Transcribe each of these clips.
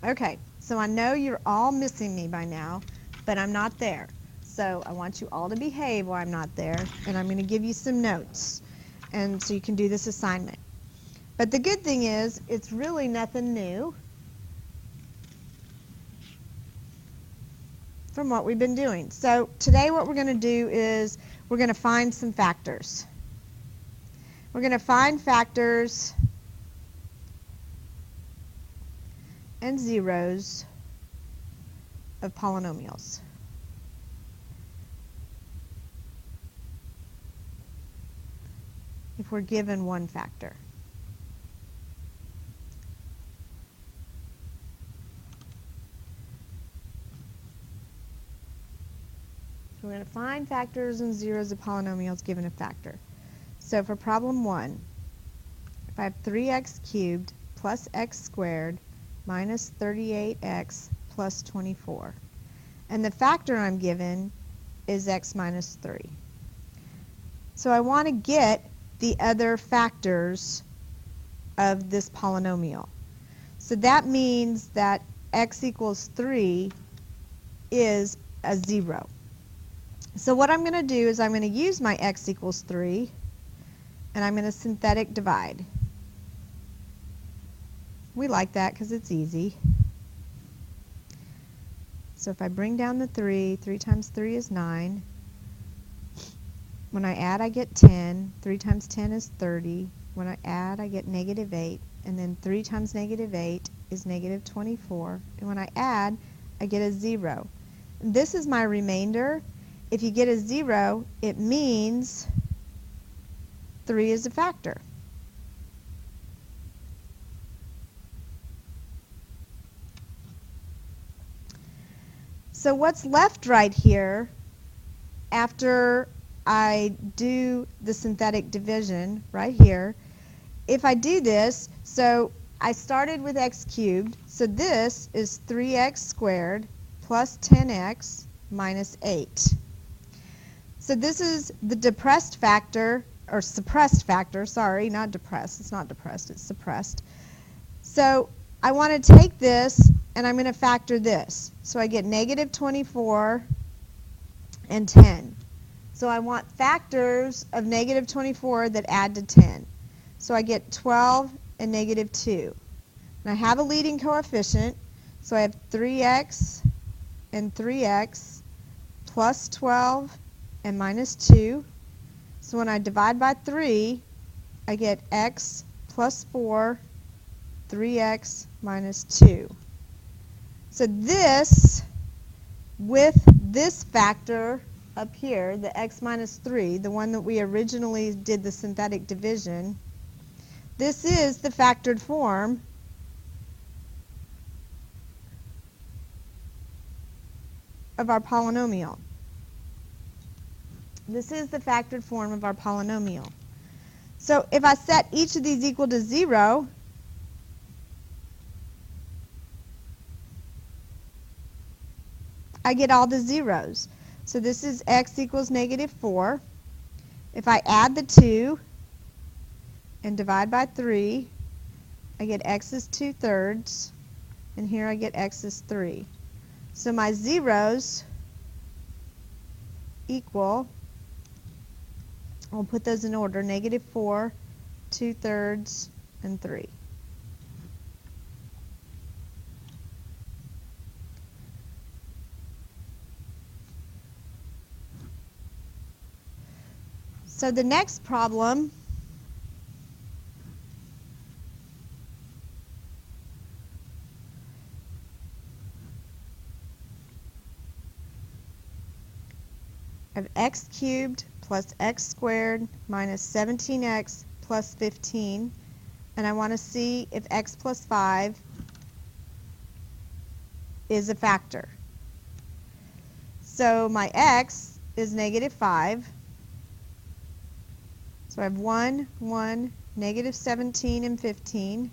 Okay, so I know you're all missing me by now, but I'm not there. So I want you all to behave while I'm not there, and I'm going to give you some notes, and so you can do this assignment. But the good thing is, it's really nothing new from what we've been doing. So today what we're going to do is we're going to find some factors. We're going to find factors and zeros of polynomials. If we're given one factor. So we're going to find factors and zeros of polynomials given a factor. So for problem 1, if I have 3x cubed plus x squared minus 38x plus 24, and the factor I'm given is x minus 3. So I want to get the other factors of this polynomial. So that means that x equals 3 is a 0. So what I'm going to do is I'm going to use my x equals 3, and I'm going to synthetic divide. We like that because it's easy. So if I bring down the 3, 3 times 3 is 9. When I add, I get 10. 3 times 10 is 30. When I add, I get negative 8. And then 3 times negative 8 is negative 24. And when I add, I get a 0. This is my remainder. If you get a 0, it means 3 is a factor. So what's left right here after I do the synthetic division right here, if I do this, so I started with x cubed, so this is 3x squared plus 10x minus 8. So this is the depressed factor, or suppressed factor, sorry, not depressed, it's not depressed, it's suppressed. So I want to take this and I'm going to factor this. So I get negative 24 and 10. So I want factors of negative 24 that add to 10. So I get 12 and negative 2. And I have a leading coefficient, so I have 3x and 3x plus 12 and minus 2. So when I divide by 3, I get x plus 4, 3x minus 2. So this, with this factor up here, the x minus 3, the one that we originally did the synthetic division, this is the factored form of our polynomial. This is the factored form of our polynomial. So if I set each of these equal to 0, I get all the zeros. So this is x equals negative 4. If I add the 2 and divide by 3, I get x is 2/3, and here I get x is 3. So my zeros equal, I'll put those in order, negative 4, 2/3, and 3. So the next problem of x cubed plus x squared minus 17x plus 15, and I want to see if x plus 5 is a factor. So my x is negative 5. So I have 1, 1, negative 17, and 15.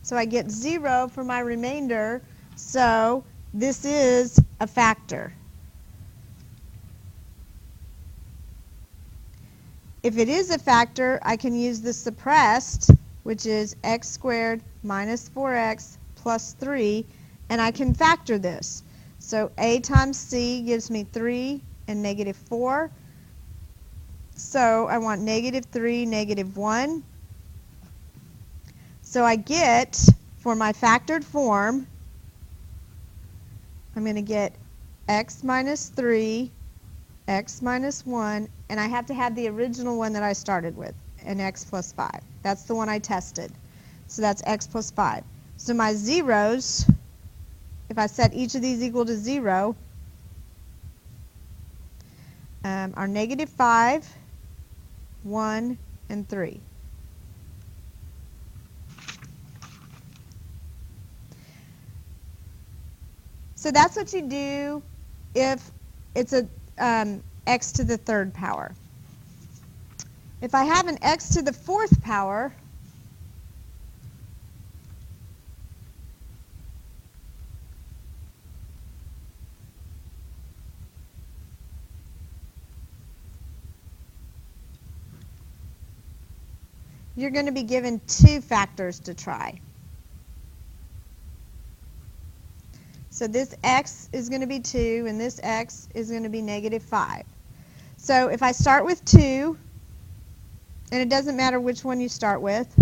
So I get 0 for my remainder. So this is a factor. If it is a factor, I can use the suppressed, which is x squared minus 4x plus 3, and I can factor this. So a times c gives me 3 and negative 4. So I want negative 3, negative 1. So I get, for my factored form, I'm going to get x minus 3, x minus 1, and I have to have the original one that I started with, an x plus 5. That's the one I tested. So that's x plus 5. So my zeros, if I set each of these equal to 0, are negative 5, 1, and 3. So that's what you do if it's a x to the third power. If I have an x to the fourth power, you're going to be given two factors to try. So this x is going to be 2, and this x is going to be negative 5. So if I start with 2, and it doesn't matter which one you start with,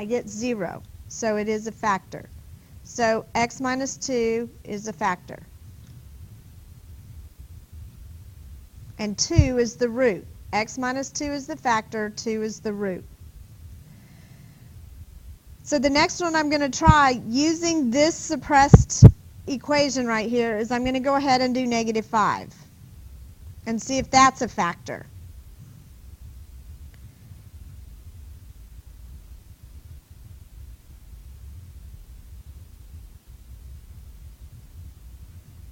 I get 0. So it is a factor. So x minus 2 is a factor. And 2 is the root. X minus 2 is the factor, 2 is the root. So the next one I'm going to try using this suppressed equation right here is I'm going to go ahead and do negative 5 and see if that's a factor.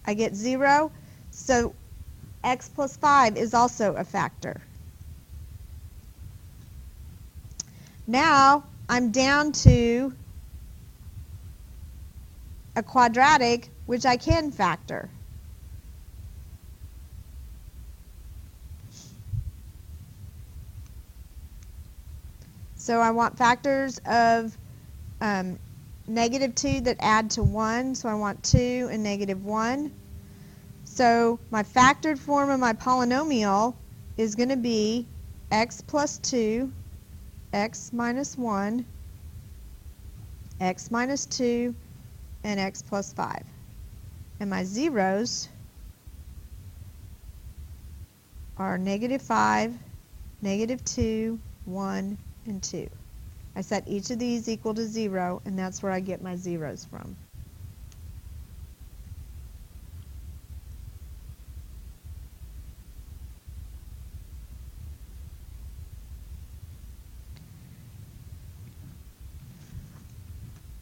I get 0, so x plus 5 is also a factor. Now I'm down to a quadratic which I can factor. So I want factors of negative 2 that add to 1, so I want 2 and negative 1. So my factored form of my polynomial is going to be x plus 2, x minus 1, x minus 2, and x plus 5. And my zeros are negative 5, negative 2, 1, and 2. I set each of these equal to 0, and that's where I get my zeros from.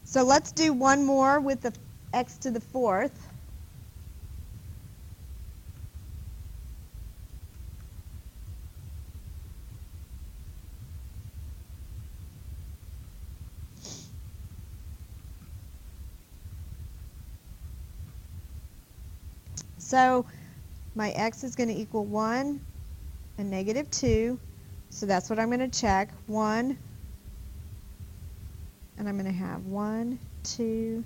So let's do one more with the x to the fourth. So my x is going to equal 1 and negative 2. So that's what I'm going to check. 1, and I'm going to have 1, 2,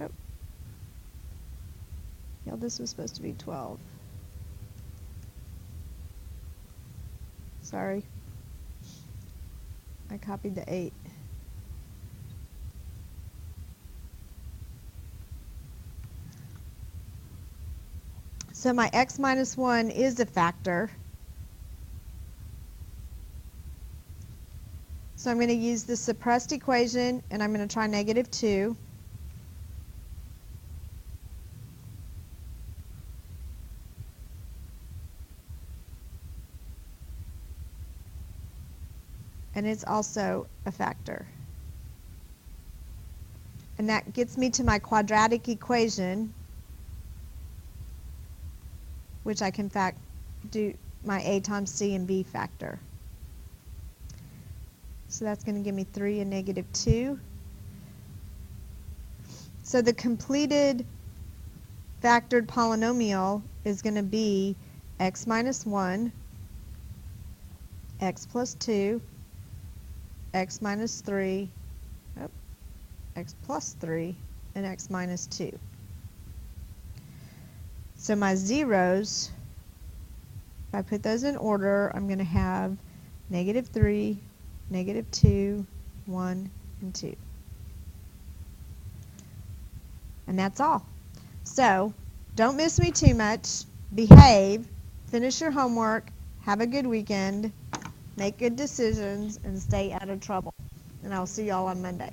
oh. Yeah, this was supposed to be 12. Sorry. I copied the 8. So my x minus 1 is a factor. So I'm going to use the suppressed equation, and I'm going to try negative 2. And it's also a factor. And that gets me to my quadratic equation, which I can do my a times c and b factor. So that's going to give me 3 and negative 2. So the completed factored polynomial is going to be x minus 1, x plus 2, x minus 3, x plus 3, and x minus 2. So my zeros, if I put those in order, I'm going to have negative 3, negative 2, 1, and 2. And that's all. So don't miss me too much. Behave, finish your homework, have a good weekend, make good decisions, and stay out of trouble. And I'll see y'all on Monday.